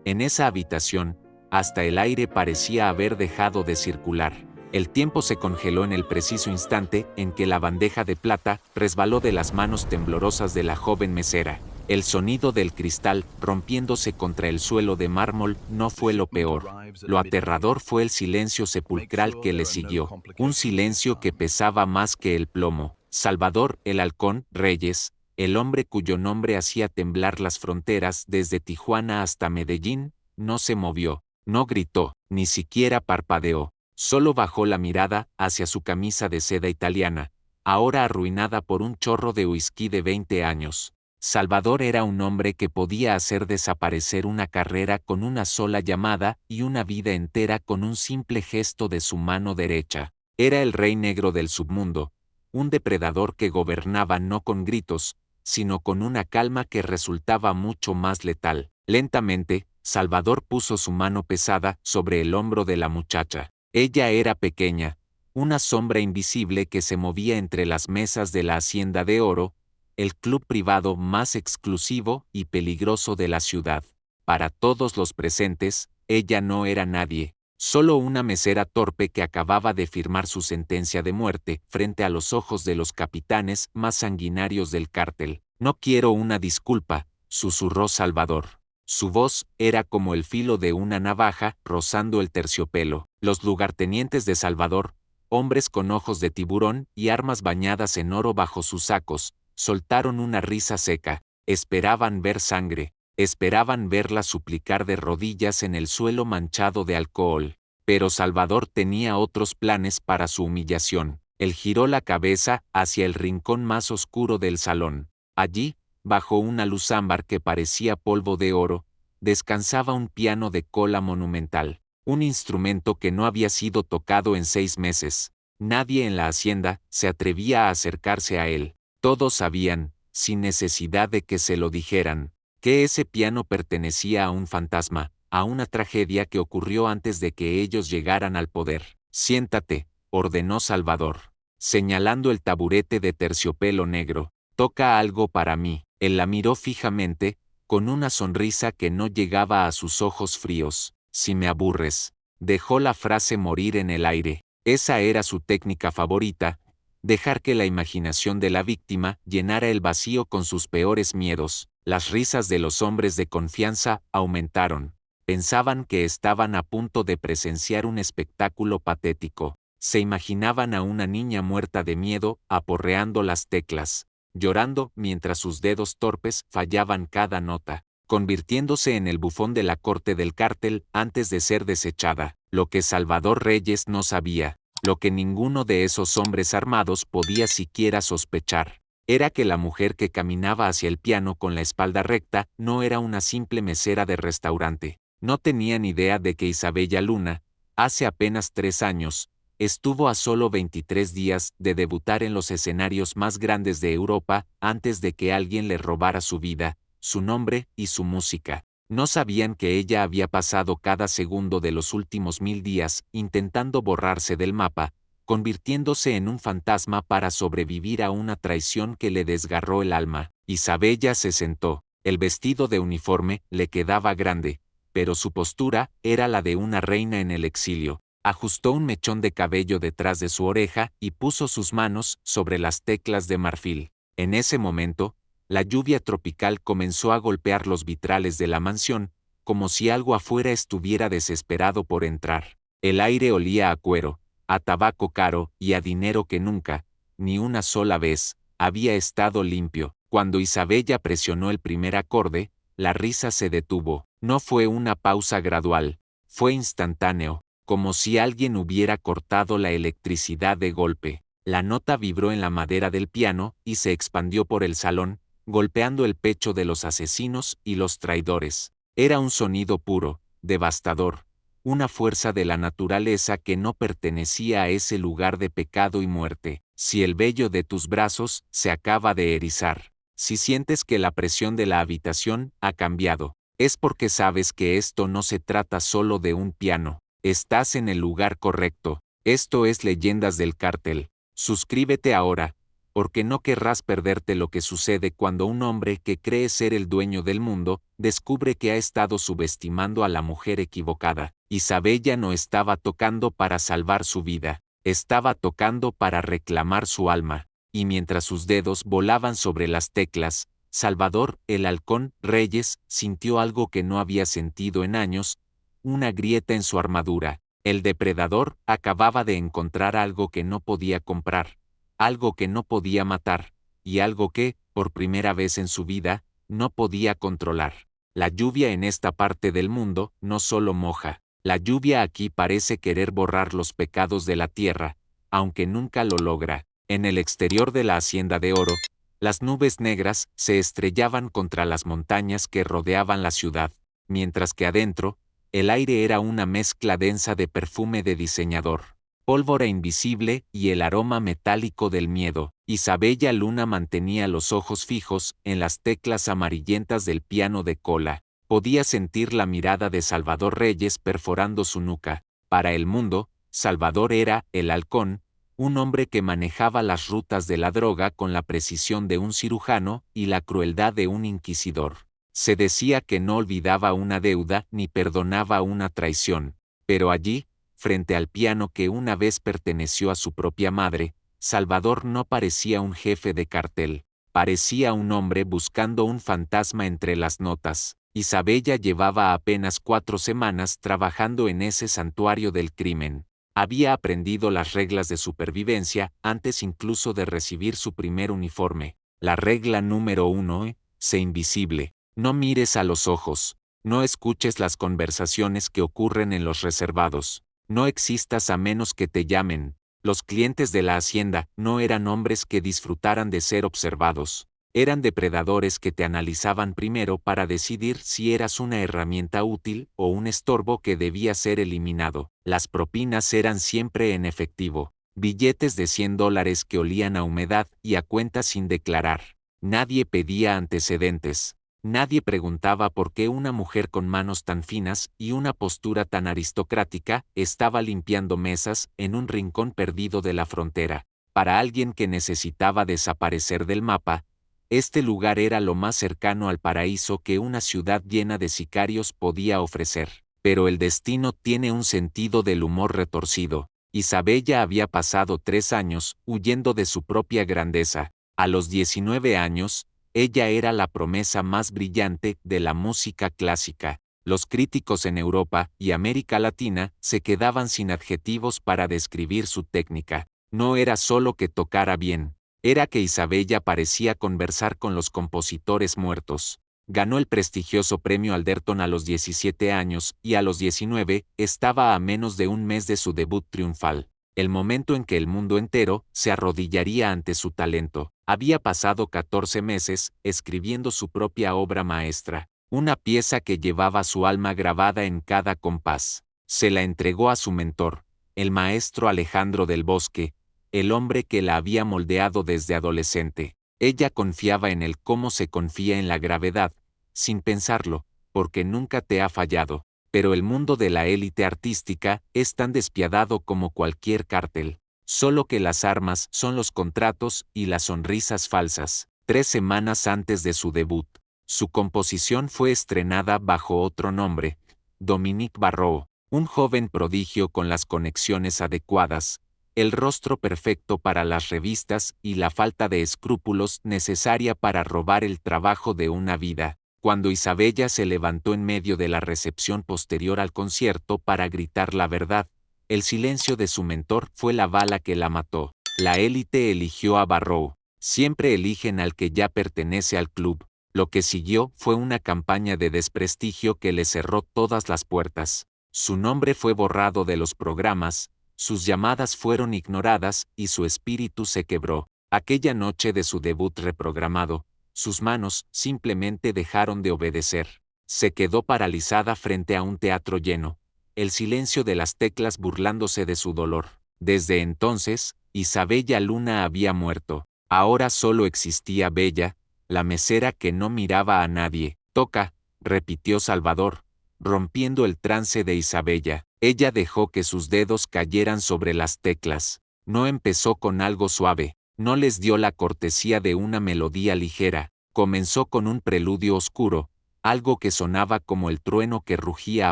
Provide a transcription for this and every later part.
En esa habitación, hasta el aire parecía haber dejado de circular. El tiempo se congeló en el preciso instante en que la bandeja de plata resbaló de las manos temblorosas de la joven mesera. El sonido del cristal rompiéndose contra el suelo de mármol no fue lo peor. Lo aterrador fue el silencio sepulcral que le siguió, un silencio que pesaba más que el plomo. Salvador el Halcón Reyes, el hombre cuyo nombre hacía temblar las fronteras desde Tijuana hasta Medellín, no se movió, no gritó, ni siquiera parpadeó. Solo bajó la mirada hacia su camisa de seda italiana, ahora arruinada por un chorro de whisky de 20 años. Salvador era un hombre que podía hacer desaparecer una carrera con una sola llamada y una vida entera con un simple gesto de su mano derecha. Era el rey negro del submundo, un depredador que gobernaba no con gritos, sino con una calma que resultaba mucho más letal. Lentamente, Salvador puso su mano pesada sobre el hombro de la muchacha. Ella era pequeña, una sombra invisible que se movía entre las mesas de la Hacienda de Oro, el club privado más exclusivo y peligroso de la ciudad. Para todos los presentes, ella no era nadie, solo una mesera torpe que acababa de firmar su sentencia de muerte frente a los ojos de los capitanes más sanguinarios del cártel. No quiero una disculpa, susurró Salvador. Su voz era como el filo de una navaja rozando el terciopelo. Los lugartenientes de Salvador, hombres con ojos de tiburón y armas bañadas en oro bajo sus sacos, soltaron una risa seca. Esperaban ver sangre, esperaban verla suplicar de rodillas en el suelo manchado de alcohol. Pero Salvador tenía otros planes para su humillación. Él giró la cabeza hacia el rincón más oscuro del salón. Allí, bajo una luz ámbar que parecía polvo de oro, descansaba un piano de cola monumental, un instrumento que no había sido tocado en 6 meses. Nadie en la hacienda se atrevía a acercarse a él. Todos sabían, sin necesidad de que se lo dijeran, que ese piano pertenecía a un fantasma, a una tragedia que ocurrió antes de que ellos llegaran al poder. Siéntate, ordenó Salvador, señalando el taburete de terciopelo negro. Toca algo para mí. Él la miró fijamente, con una sonrisa que no llegaba a sus ojos fríos. Si me aburres. Dejó la frase morir en el aire. Esa era su técnica favorita, dejar que la imaginación de la víctima llenara el vacío con sus peores miedos. Las risas de los hombres de confianza aumentaron. Pensaban que estaban a punto de presenciar un espectáculo patético. Se imaginaban a una niña muerta de miedo aporreando las teclas, llorando mientras sus dedos torpes fallaban cada nota, convirtiéndose en el bufón de la corte del cártel antes de ser desechada. Lo que Salvador Reyes no sabía, lo que ninguno de esos hombres armados podía siquiera sospechar, era que la mujer que caminaba hacia el piano con la espalda recta no era una simple mesera de restaurante. No tenían idea de que Isabella Luna, hace apenas 3 años, estuvo a solo 23 días de debutar en los escenarios más grandes de Europa antes de que alguien le robara su vida, su nombre y su música. No sabían que ella había pasado cada segundo de los últimos 1000 días intentando borrarse del mapa, convirtiéndose en un fantasma para sobrevivir a una traición que le desgarró el alma. Isabella se sentó. El vestido de uniforme le quedaba grande, pero su postura era la de una reina en el exilio. Ajustó un mechón de cabello detrás de su oreja y puso sus manos sobre las teclas de marfil. En ese momento, la lluvia tropical comenzó a golpear los vitrales de la mansión, como si algo afuera estuviera desesperado por entrar. El aire olía a cuero, a tabaco caro y a dinero que nunca, ni una sola vez, había estado limpio. Cuando Isabella presionó el primer acorde, la risa se detuvo. No fue una pausa gradual, fue instantáneo, como si alguien hubiera cortado la electricidad de golpe. La nota vibró en la madera del piano y se expandió por el salón, golpeando el pecho de los asesinos y los traidores. Era un sonido puro, devastador, una fuerza de la naturaleza que no pertenecía a ese lugar de pecado y muerte. Si el vello de tus brazos se acaba de erizar, si sientes que la presión de la habitación ha cambiado, es porque sabes que esto no se trata solo de un piano. Estás en el lugar correcto. Esto es Leyendas del Cártel. Suscríbete ahora, porque no querrás perderte lo que sucede cuando un hombre que cree ser el dueño del mundo, descubre que ha estado subestimando a la mujer equivocada. Isabella no estaba tocando para salvar su vida, estaba tocando para reclamar su alma, y mientras sus dedos volaban sobre las teclas, Salvador, el halcón Reyes, sintió algo que no había sentido en años, una grieta en su armadura. El depredador acababa de encontrar algo que no podía comprar, algo que no podía matar, y algo que, por primera vez en su vida, no podía controlar. La lluvia en esta parte del mundo no solo moja, la lluvia aquí parece querer borrar los pecados de la tierra, aunque nunca lo logra. En el exterior de la hacienda de oro, las nubes negras se estrellaban contra las montañas que rodeaban la ciudad, mientras que adentro, el aire era una mezcla densa de perfume de diseñador, pólvora invisible y el aroma metálico del miedo. Isabella Luna mantenía los ojos fijos en las teclas amarillentas del piano de cola. Podía sentir la mirada de Salvador Reyes perforando su nuca. Para el mundo, Salvador era el halcón, un hombre que manejaba las rutas de la droga con la precisión de un cirujano y la crueldad de un inquisidor. Se decía que no olvidaba una deuda ni perdonaba una traición, pero allí, frente al piano que una vez perteneció a su propia madre, Salvador no parecía un jefe de cartel, parecía un hombre buscando un fantasma entre las notas. Isabella llevaba apenas 4 semanas trabajando en ese santuario del crimen. Había aprendido las reglas de supervivencia antes incluso de recibir su primer uniforme. La regla número 1: sé invisible. No mires a los ojos. No escuches las conversaciones que ocurren en los reservados. No existas a menos que te llamen. Los clientes de la hacienda no eran hombres que disfrutaran de ser observados. Eran depredadores que te analizaban primero para decidir si eras una herramienta útil o un estorbo que debía ser eliminado. Las propinas eran siempre en efectivo, billetes de $100 que olían a humedad y a cuentas sin declarar. Nadie pedía antecedentes. Nadie preguntaba por qué una mujer con manos tan finas y una postura tan aristocrática estaba limpiando mesas en un rincón perdido de la frontera. Para alguien que necesitaba desaparecer del mapa, este lugar era lo más cercano al paraíso que una ciudad llena de sicarios podía ofrecer. Pero el destino tiene un sentido del humor retorcido. Isabella había pasado 3 años huyendo de su propia grandeza. A los 19 años, ella era la promesa más brillante de la música clásica. Los críticos en Europa y América Latina se quedaban sin adjetivos para describir su técnica. No era solo que tocara bien. Era que Isabella parecía conversar con los compositores muertos. Ganó el prestigioso premio Alderton a los 17 años y a los 19 estaba a menos de un mes de su debut triunfal, el momento en que el mundo entero se arrodillaría ante su talento. Había pasado 14 meses escribiendo su propia obra maestra, una pieza que llevaba su alma grabada en cada compás. Se la entregó a su mentor, el maestro Alejandro del Bosque, el hombre que la había moldeado desde adolescente. Ella confiaba en él como se confía en la gravedad, sin pensarlo, porque nunca te ha fallado. Pero el mundo de la élite artística es tan despiadado como cualquier cártel. Solo que las armas son los contratos y las sonrisas falsas. 3 semanas antes de su debut, su composición fue estrenada bajo otro nombre, Dominique Barrault, un joven prodigio con las conexiones adecuadas, el rostro perfecto para las revistas y la falta de escrúpulos necesaria para robar el trabajo de una vida. Cuando Isabella se levantó en medio de la recepción posterior al concierto para gritar la verdad, el silencio de su mentor fue la bala que la mató. La élite eligió a Barrault. Siempre eligen al que ya pertenece al club. Lo que siguió fue una campaña de desprestigio que le cerró todas las puertas. Su nombre fue borrado de los programas, sus llamadas fueron ignoradas y su espíritu se quebró. Aquella noche de su debut reprogramado, sus manos simplemente dejaron de obedecer. Se quedó paralizada frente a un teatro lleno, el silencio de las teclas burlándose de su dolor. Desde entonces, Isabella Luna había muerto. Ahora solo existía Bella, la mesera que no miraba a nadie. Toca, repitió Salvador, rompiendo el trance de Isabella. Ella dejó que sus dedos cayeran sobre las teclas. No empezó con algo suave, no les dio la cortesía de una melodía ligera, comenzó con un preludio oscuro, algo que sonaba como el trueno que rugía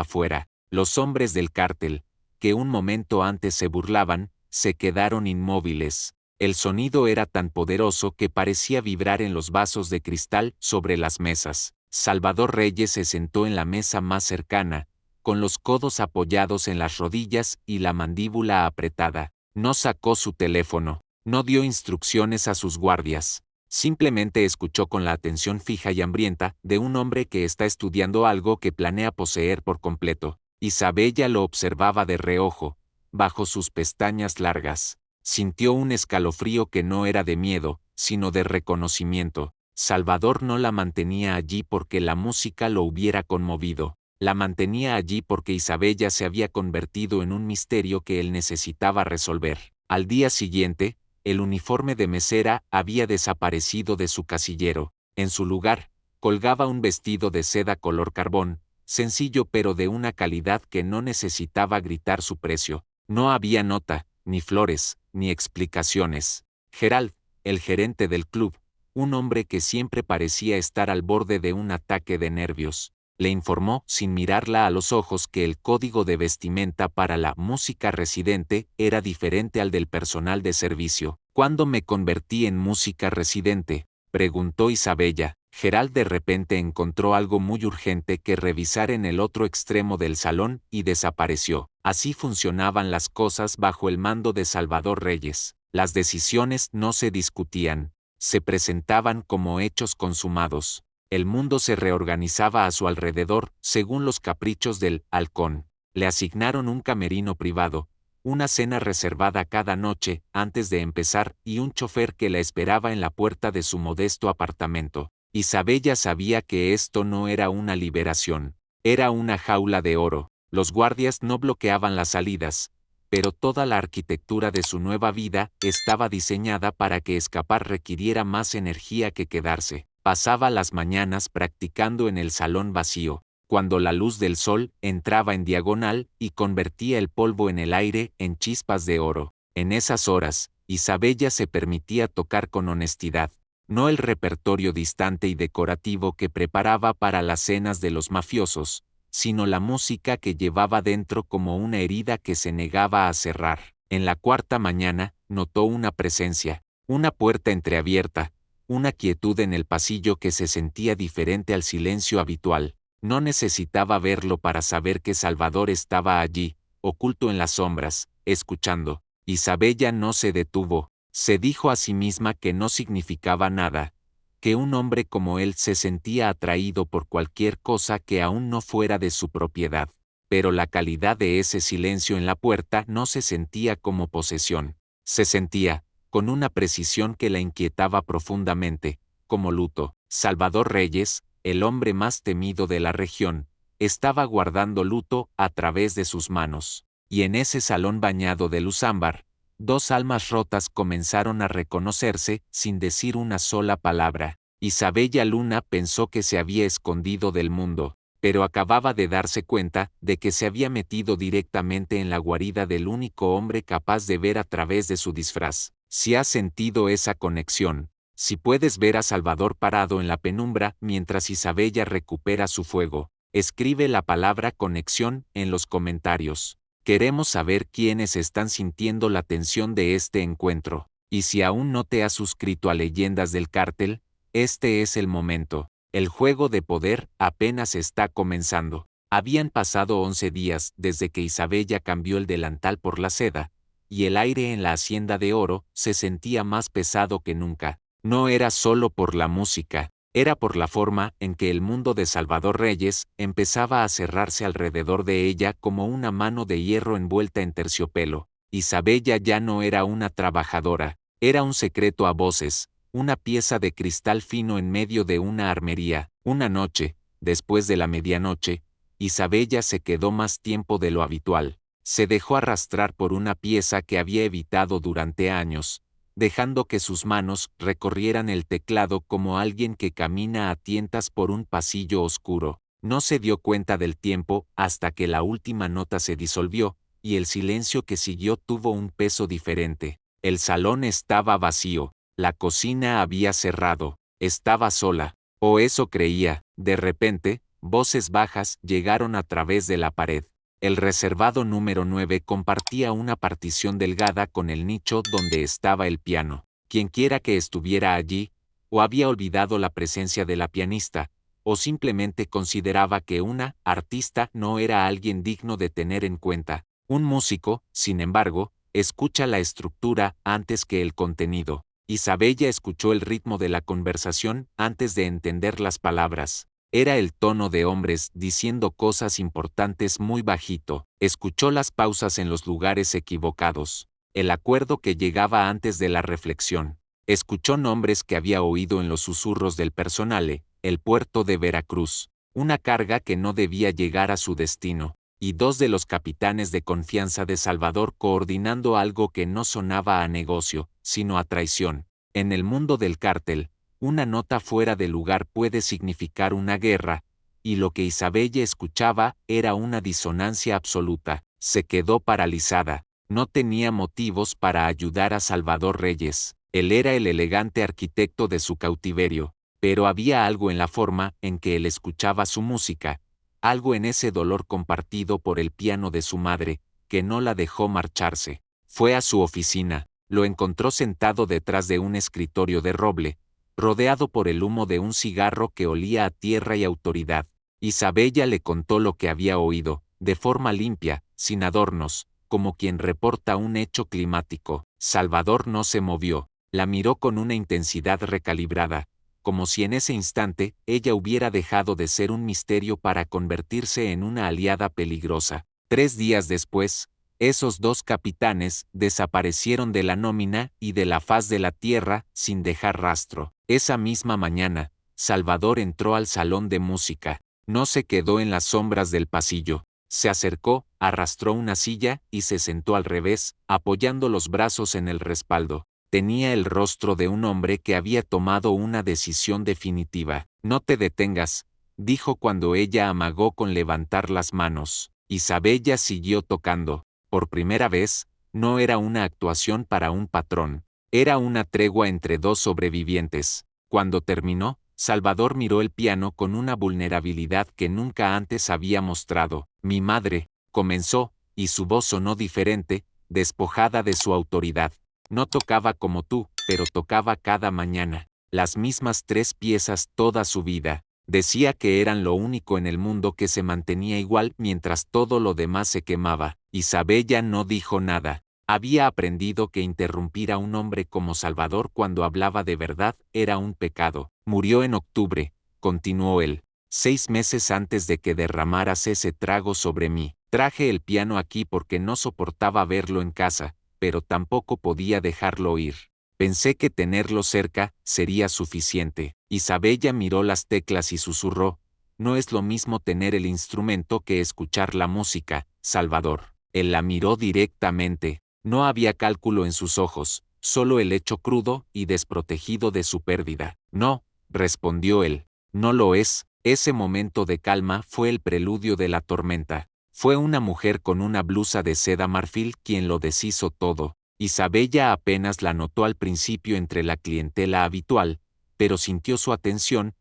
afuera. Los hombres del cártel, que un momento antes se burlaban, se quedaron inmóviles. El sonido era tan poderoso que parecía vibrar en los vasos de cristal sobre las mesas. Salvador Reyes se sentó en la mesa más cercana, con los codos apoyados en las rodillas y la mandíbula apretada. No sacó su teléfono, no dio instrucciones a sus guardias. Simplemente escuchó con la atención fija y hambrienta de un hombre que está estudiando algo que planea poseer por completo. Isabella lo observaba de reojo, bajo sus pestañas largas. Sintió un escalofrío que no era de miedo, sino de reconocimiento. Salvador no la mantenía allí porque la música lo hubiera conmovido. La mantenía allí porque Isabella se había convertido en un misterio que él necesitaba resolver. Al día siguiente, el uniforme de mesera había desaparecido de su casillero. En su lugar, colgaba un vestido de seda color carbón, sencillo pero de una calidad que no necesitaba gritar su precio. No había nota, ni flores, ni explicaciones. Gerald, el gerente del club, un hombre que siempre parecía estar al borde de un ataque de nervios, le informó sin mirarla a los ojos que el código de vestimenta para la música residente era diferente al del personal de servicio. ¿Cuándo me convertí en música residente?, preguntó Isabella. Gerald de repente encontró algo muy urgente que revisar en el otro extremo del salón y desapareció. Así funcionaban las cosas bajo el mando de Salvador Reyes. Las decisiones no se discutían, se presentaban como hechos consumados. El mundo se reorganizaba a su alrededor, según los caprichos del halcón. Le asignaron un camerino privado, una cena reservada cada noche antes de empezar y un chofer que la esperaba en la puerta de su modesto apartamento. Isabella sabía que esto no era una liberación, era una jaula de oro. Los guardias no bloqueaban las salidas, pero toda la arquitectura de su nueva vida estaba diseñada para que escapar requiriera más energía que quedarse. Pasaba las mañanas practicando en el salón vacío, cuando la luz del sol entraba en diagonal y convertía el polvo en el aire en chispas de oro. En esas horas, Isabella se permitía tocar con honestidad, no el repertorio distante y decorativo que preparaba para las cenas de los mafiosos, sino la música que llevaba dentro como una herida que se negaba a cerrar. En la cuarta mañana, notó una presencia, una puerta entreabierta, una quietud en el pasillo que se sentía diferente al silencio habitual. No necesitaba verlo para saber que Salvador estaba allí, oculto en las sombras, escuchando. Isabella no se detuvo, se dijo a sí misma que no significaba nada, que un hombre como él se sentía atraído por cualquier cosa que aún no fuera de su propiedad. Pero la calidad de ese silencio en la puerta no se sentía como posesión, se sentía, con una precisión que la inquietaba profundamente, como luto. Salvador Reyes, el hombre más temido de la región, estaba guardando luto a través de sus manos. Y en ese salón bañado de luz ámbar, dos almas rotas comenzaron a reconocerse sin decir una sola palabra. Isabella Luna pensó que se había escondido del mundo, pero acababa de darse cuenta de que se había metido directamente en la guarida del único hombre capaz de ver a través de su disfraz. Si has sentido esa conexión, si puedes ver a Salvador parado en la penumbra mientras Isabella recupera su fuego, escribe la palabra conexión en los comentarios. Queremos saber quiénes están sintiendo la tensión de este encuentro. Y si aún no te has suscrito a Leyendas del Cártel, este es el momento. El juego de poder apenas está comenzando. Habían pasado 11 días desde que Isabella cambió el delantal por la seda, y el aire en la hacienda de oro se sentía más pesado que nunca. No era solo por la música, era por la forma en que el mundo de Salvador Reyes empezaba a cerrarse alrededor de ella como una mano de hierro envuelta en terciopelo. Isabella ya no era una trabajadora, era un secreto a voces, una pieza de cristal fino en medio de una armería. Una noche, después de la medianoche, Isabella se quedó más tiempo de lo habitual. Se dejó arrastrar por una pieza que había evitado durante años, dejando que sus manos recorrieran el teclado como alguien que camina a tientas por un pasillo oscuro. No se dio cuenta del tiempo hasta que la última nota se disolvió, y el silencio que siguió tuvo un peso diferente. El salón estaba vacío, la cocina había cerrado, estaba sola, o eso creía. De repente, voces bajas llegaron a través de la pared. El reservado número 9 compartía una partición delgada con el nicho donde estaba el piano. Quienquiera que estuviera allí, o había olvidado la presencia de la pianista, o simplemente consideraba que una artista no era alguien digno de tener en cuenta. Un músico, sin embargo, escucha la estructura antes que el contenido. Isabella escuchó el ritmo de la conversación antes de entender las palabras. Era el tono de hombres diciendo cosas importantes muy bajito. Escuchó las pausas en los lugares equivocados. El acuerdo que llegaba antes de la reflexión. Escuchó nombres que había oído en los susurros del personale, el puerto de Veracruz, una carga que no debía llegar a su destino, y dos de los capitanes de confianza de Salvador coordinando algo que no sonaba a negocio, sino a traición. En el mundo del cártel, una nota fuera de lugar puede significar una guerra, y lo que Isabella escuchaba era una disonancia absoluta. Se quedó paralizada. No tenía motivos para ayudar a Salvador Reyes. Él era el elegante arquitecto de su cautiverio, pero había algo en la forma en que él escuchaba su música, algo en ese dolor compartido por el piano de su madre, que no la dejó marcharse. Fue a su oficina, lo encontró sentado detrás de un escritorio de roble, rodeado por el humo de un cigarro que olía a tierra y autoridad. Isabella le contó lo que había oído, de forma limpia, sin adornos, como quien reporta un hecho climático. Salvador no se movió, la miró con una intensidad recalibrada, como si en ese instante ella hubiera dejado de ser un misterio para convertirse en una aliada peligrosa. 3 días después, esos dos capitanes desaparecieron de la nómina y de la faz de la tierra sin dejar rastro. Esa misma mañana, Salvador entró al salón de música. No se quedó en las sombras del pasillo. Se acercó, arrastró una silla y se sentó al revés, apoyando los brazos en el respaldo. Tenía el rostro de un hombre que había tomado una decisión definitiva. No te detengas, dijo cuando ella amagó con levantar las manos. Isabella siguió tocando. Por primera vez, no era una actuación para un patrón. Era una tregua entre dos sobrevivientes. Cuando terminó, Salvador miró el piano con una vulnerabilidad que nunca antes había mostrado. Mi madre, comenzó, y su voz sonó diferente, despojada de su autoridad. No tocaba como tú, pero tocaba cada mañana. Las mismas 3 piezas toda su vida. Decía que eran lo único en el mundo que se mantenía igual mientras todo lo demás se quemaba. Isabella no dijo nada. Había aprendido que interrumpir a un hombre como Salvador cuando hablaba de verdad era un pecado. Murió en octubre, continuó él, 6 meses antes de que derramaras ese trago sobre mí. Traje el piano aquí porque no soportaba verlo en casa, pero tampoco podía dejarlo ir. Pensé que tenerlo cerca sería suficiente. Isabella miró las teclas y susurró, no es lo mismo tener el instrumento que escuchar la música, Salvador. Él la miró directamente. No había cálculo en sus ojos, solo el hecho crudo y desprotegido de su pérdida. No, respondió él, no lo es. Ese momento de calma fue el preludio de la tormenta. Fue una mujer con una blusa de seda marfil quien lo deshizo todo. Isabella apenas la notó al principio entre la clientela habitual, pero sintió su atención,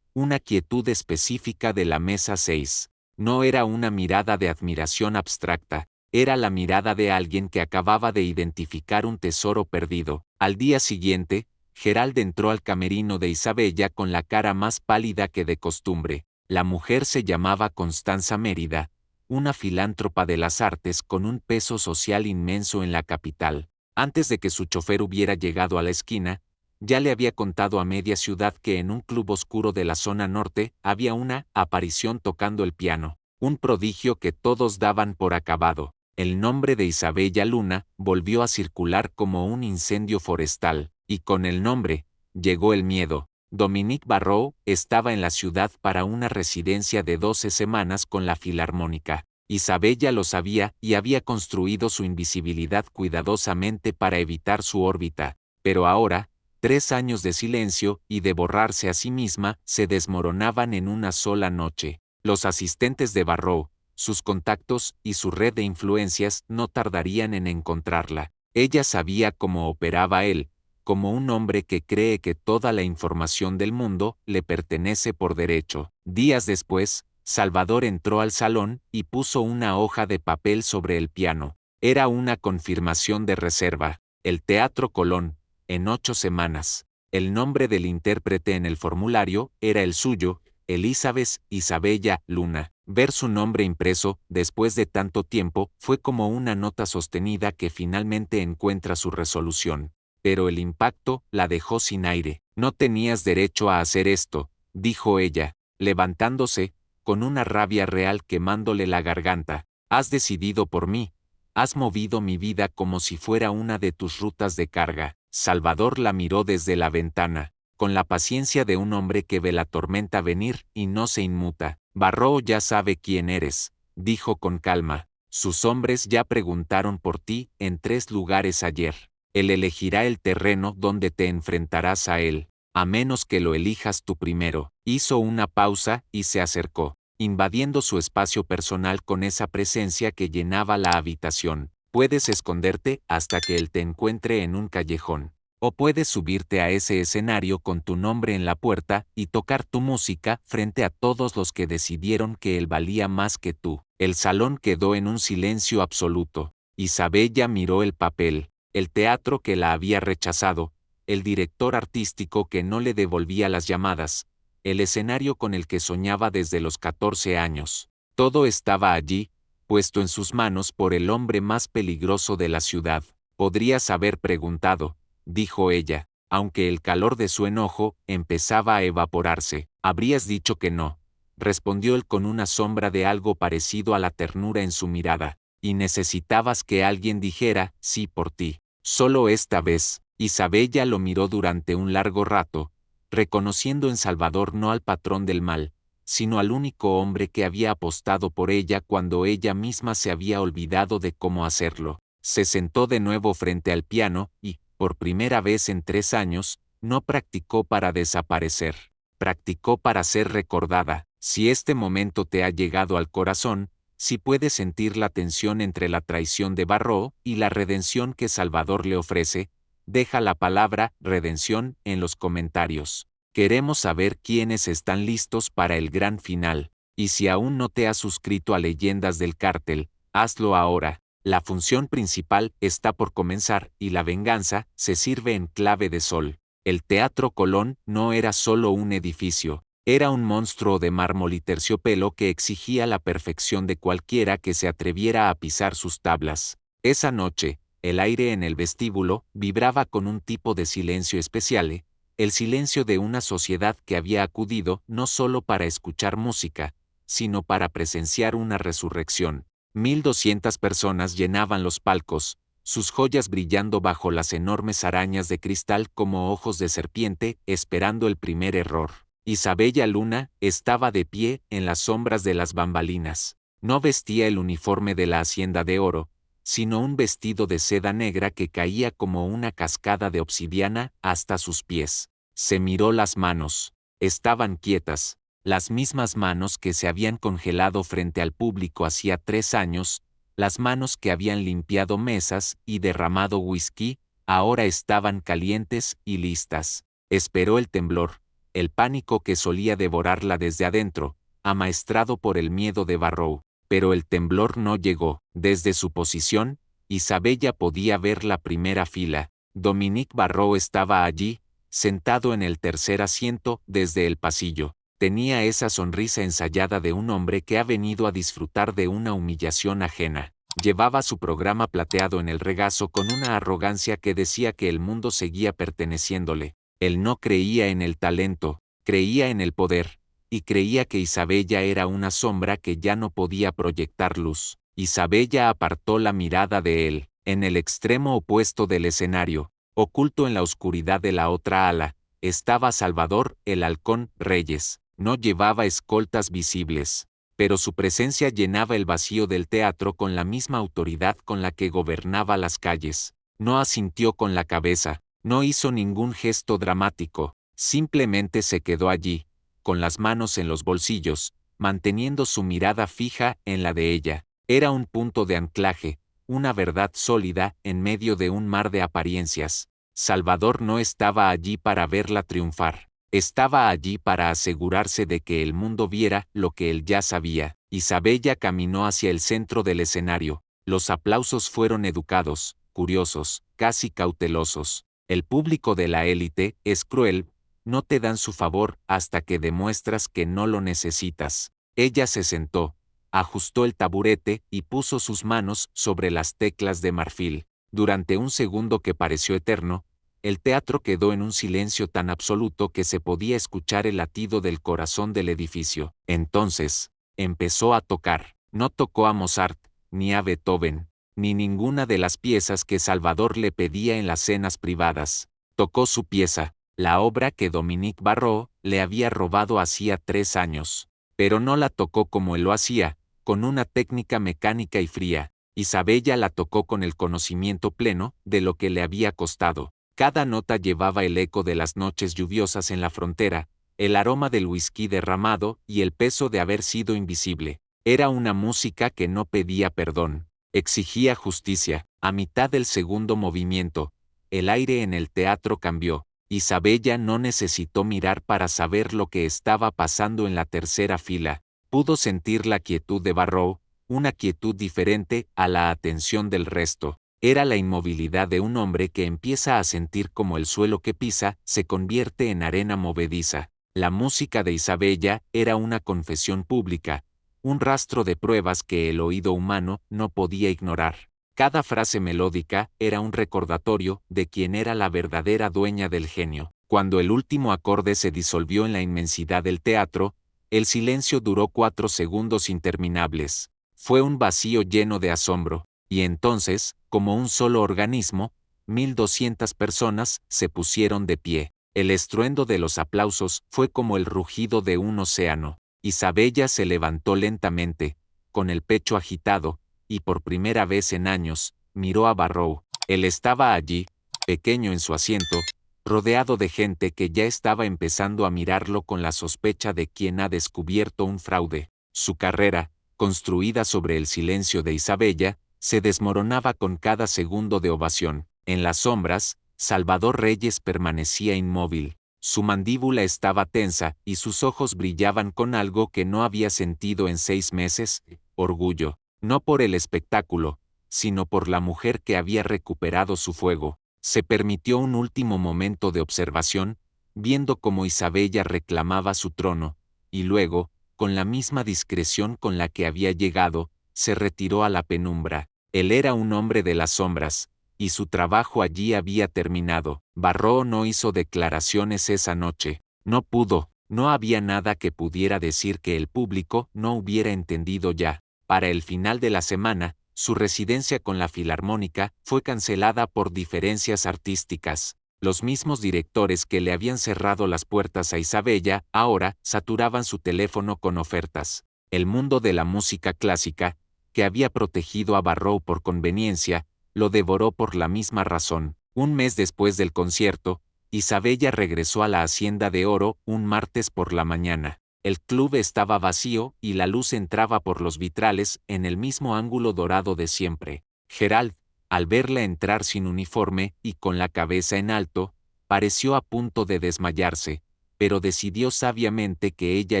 una quietud específica de la mesa 6. No era una mirada de admiración abstracta, era la mirada de alguien que acababa de identificar un tesoro perdido. Al día siguiente, Gerald entró al camerino de Isabella con la cara más pálida que de costumbre. La mujer se llamaba Constanza Mérida, una filántropa de las artes con un peso social inmenso en la capital. Antes de que su chofer hubiera llegado a la esquina, ya le había contado a media ciudad que en un club oscuro de la zona norte había una aparición tocando el piano, un prodigio que todos daban por acabado. El nombre de Isabella Luna volvió a circular como un incendio forestal, y con el nombre, llegó el miedo. Dominique Barrault estaba en la ciudad para una residencia de 12 semanas con la Filarmónica. Isabella lo sabía y había construido su invisibilidad cuidadosamente para evitar su órbita, pero ahora, 3 años de silencio y de borrarse a sí misma se desmoronaban en una sola noche. Los asistentes de Barrault, sus contactos y su red de influencias no tardarían en encontrarla. Ella sabía cómo operaba él, como un hombre que cree que toda la información del mundo le pertenece por derecho. Días después, Salvador entró al salón y puso una hoja de papel sobre el piano. Era una confirmación de reserva. El Teatro Colón, en 8 semanas. El nombre del intérprete en el formulario era el suyo, Elizabeth Isabella Luna. Ver su nombre impreso, después de tanto tiempo, fue como una nota sostenida que finalmente encuentra su resolución. Pero el impacto la dejó sin aire. No tenías derecho a hacer esto, dijo ella, levantándose, con una rabia real quemándole la garganta. Has decidido por mí. Has movido mi vida como si fuera una de tus rutas de carga. Salvador la miró desde la ventana, con la paciencia de un hombre que ve la tormenta venir y no se inmuta. Barrow ya sabe quién eres, dijo con calma. Sus hombres ya preguntaron por ti en 3 lugares ayer. Él elegirá el terreno donde te enfrentarás a él, a menos que lo elijas tú primero. Hizo una pausa y se acercó, invadiendo su espacio personal con esa presencia que llenaba la habitación. Puedes esconderte hasta que él te encuentre en un callejón. O puedes subirte a ese escenario con tu nombre en la puerta y tocar tu música frente a todos los que decidieron que él valía más que tú. El salón quedó en un silencio absoluto. Isabella miró el papel, el teatro que la había rechazado, el director artístico que no le devolvía las llamadas, el escenario con el que soñaba desde los 14 años. Todo estaba allí, puesto en sus manos por el hombre más peligroso de la ciudad. Podrías haber preguntado, dijo ella, aunque el calor de su enojo empezaba a evaporarse. Habrías dicho que no, respondió él con una sombra de algo parecido a la ternura en su mirada, y necesitabas que alguien dijera sí por ti. Solo esta vez. Isabella lo miró durante un largo rato, reconociendo en Salvador no al patrón del mal, sino al único hombre que había apostado por ella cuando ella misma se había olvidado de cómo hacerlo. Se sentó de nuevo frente al piano y, por primera vez en 3 años, no practicó para desaparecer. Practicó para ser recordada. Si este momento te ha llegado al corazón, si puedes sentir la tensión entre la traición de Barrow y la redención que Salvador le ofrece, deja la palabra redención en los comentarios. Queremos saber quiénes están listos para el gran final, y si aún no te has suscrito a Leyendas del Cártel, hazlo ahora. La función principal está por comenzar y la venganza se sirve en clave de sol. El Teatro Colón no era solo un edificio, era un monstruo de mármol y terciopelo que exigía la perfección de cualquiera que se atreviera a pisar sus tablas. Esa noche, el aire en el vestíbulo vibraba con un tipo de silencio especial, el silencio de una sociedad que había acudido no solo para escuchar música, sino para presenciar una resurrección. 1200 personas llenaban los palcos, sus joyas brillando bajo las enormes arañas de cristal como ojos de serpiente, esperando el primer error. Isabella Luna estaba de pie en las sombras de las bambalinas. No vestía el uniforme de la Hacienda de Oro, sino un vestido de seda negra que caía como una cascada de obsidiana hasta sus pies. Se miró las manos. Estaban quietas, las mismas manos que se habían congelado frente al público hacía 3 años, las manos que habían limpiado mesas y derramado whisky, ahora estaban calientes y listas. Esperó el temblor, el pánico que solía devorarla desde adentro, amaestrado por el miedo de Barrow. Pero el temblor no llegó. Desde su posición, Isabella podía ver la primera fila. Dominique Barrow estaba allí, sentado en el tercer asiento desde el pasillo. Tenía esa sonrisa ensayada de un hombre que ha venido a disfrutar de una humillación ajena. Llevaba su programa plateado en el regazo con una arrogancia que decía que el mundo seguía perteneciéndole. Él no creía en el talento, creía en el poder, y creía que Isabella era una sombra que ya no podía proyectar luz. Isabella apartó la mirada de él. En el extremo opuesto del escenario, oculto en la oscuridad de la otra ala, estaba Salvador el Halcón Reyes. No llevaba escoltas visibles, pero su presencia llenaba el vacío del teatro con la misma autoridad con la que gobernaba las calles. No asintió con la cabeza, no hizo ningún gesto dramático, simplemente se quedó allí, con las manos en los bolsillos, manteniendo su mirada fija en la de ella. Era un punto de anclaje, una verdad sólida en medio de un mar de apariencias. Salvador no estaba allí para verla triunfar. Estaba allí para asegurarse de que el mundo viera lo que él ya sabía. Isabella caminó hacia el centro del escenario. Los aplausos fueron educados, curiosos, casi cautelosos. El público de la élite es cruel, no te dan su favor hasta que demuestras que no lo necesitas. Ella se sentó, ajustó el taburete y puso sus manos sobre las teclas de marfil. Durante un segundo que pareció eterno, el teatro quedó en un silencio tan absoluto que se podía escuchar el latido del corazón del edificio. Entonces, empezó a tocar. No tocó a Mozart, ni a Beethoven, ni ninguna de las piezas que Salvador le pedía en las cenas privadas. Tocó su pieza, la obra que Dominique Barrault le había robado hacía 3 años. Pero no la tocó como él lo hacía, con una técnica mecánica y fría. Isabella la tocó con el conocimiento pleno de lo que le había costado. Cada nota llevaba el eco de las noches lluviosas en la frontera, el aroma del whisky derramado y el peso de haber sido invisible. Era una música que no pedía perdón, exigía justicia. A mitad del segundo movimiento, el aire en el teatro cambió. Isabella no necesitó mirar para saber lo que estaba pasando en la tercera fila. Pudo sentir la quietud de Barrault, una quietud diferente a la atención del resto. Era la inmovilidad de un hombre que empieza a sentir como el suelo que pisa se convierte en arena movediza. La música de Isabella era una confesión pública, un rastro de pruebas que el oído humano no podía ignorar. Cada frase melódica era un recordatorio de quién era la verdadera dueña del genio. Cuando el último acorde se disolvió en la inmensidad del teatro, el silencio duró 4 segundos interminables. Fue un vacío lleno de asombro, y entonces, como un solo organismo, 1200 personas se pusieron de pie. El estruendo de los aplausos fue como el rugido de un océano. Isabella se levantó lentamente, con el pecho agitado, y por primera vez en años, miró a Barrault. Él estaba allí, pequeño en su asiento, rodeado de gente que ya estaba empezando a mirarlo con la sospecha de quien ha descubierto un fraude. Su carrera, construida sobre el silencio de Isabella, se desmoronaba con cada segundo de ovación. En las sombras, Salvador Reyes permanecía inmóvil. Su mandíbula estaba tensa y sus ojos brillaban con algo que no había sentido en 6 meses, orgullo. No por el espectáculo, sino por la mujer que había recuperado su fuego. Se permitió un último momento de observación, viendo cómo Isabella reclamaba su trono, y luego, con la misma discreción con la que había llegado, se retiró a la penumbra. Él era un hombre de las sombras, y su trabajo allí había terminado. Barrault no hizo declaraciones esa noche. No pudo, no había nada que pudiera decir que el público no hubiera entendido ya. Para el final de la semana, su residencia con la Filarmónica fue cancelada por diferencias artísticas. Los mismos directores que le habían cerrado las puertas a Isabella ahora saturaban su teléfono con ofertas. El mundo de la música clásica, que había protegido a Barrault por conveniencia, lo devoró por la misma razón. Un mes después del concierto, Isabella regresó a la Hacienda de Oro un martes por la mañana. El club estaba vacío y la luz entraba por los vitrales en el mismo ángulo dorado de siempre. Gerald, al verla entrar sin uniforme y con la cabeza en alto, pareció a punto de desmayarse, pero decidió sabiamente que ella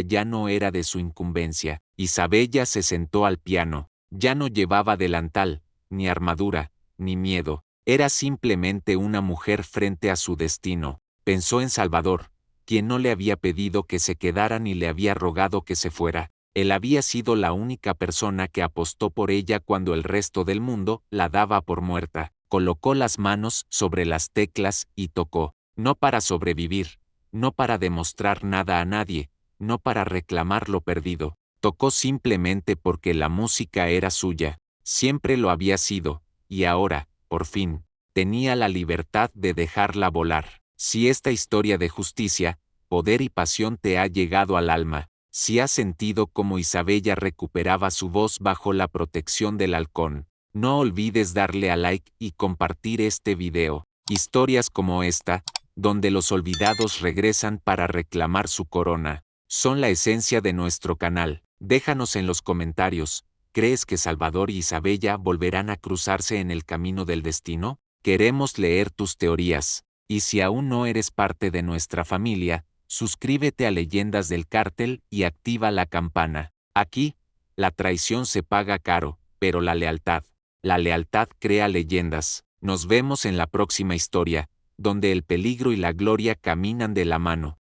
ya no era de su incumbencia. Isabella se sentó al piano. Ya no llevaba delantal, ni armadura, ni miedo. Era simplemente una mujer frente a su destino. Pensó en Salvador, quien no le había pedido que se quedara ni le había rogado que se fuera. Él había sido la única persona que apostó por ella cuando el resto del mundo la daba por muerta. Colocó las manos sobre las teclas y tocó, no para sobrevivir, no para demostrar nada a nadie, no para reclamar lo perdido. Tocó simplemente porque la música era suya, siempre lo había sido, y ahora, por fin, tenía la libertad de dejarla volar. Si esta historia de justicia, poder y pasión te ha llegado al alma, si has sentido cómo Isabella recuperaba su voz bajo la protección del halcón, no olvides darle a like y compartir este video. Historias como esta, donde los olvidados regresan para reclamar su corona, son la esencia de nuestro canal. Déjanos en los comentarios, ¿Crees que Salvador y Isabella volverán a cruzarse en el camino del destino? Queremos leer tus teorías, y si aún no eres parte de nuestra familia, suscríbete a Leyendas del Cártel y activa la campana. Aquí, la traición se paga caro, pero la lealtad crea leyendas. Nos vemos en la próxima historia, donde el peligro y la gloria caminan de la mano.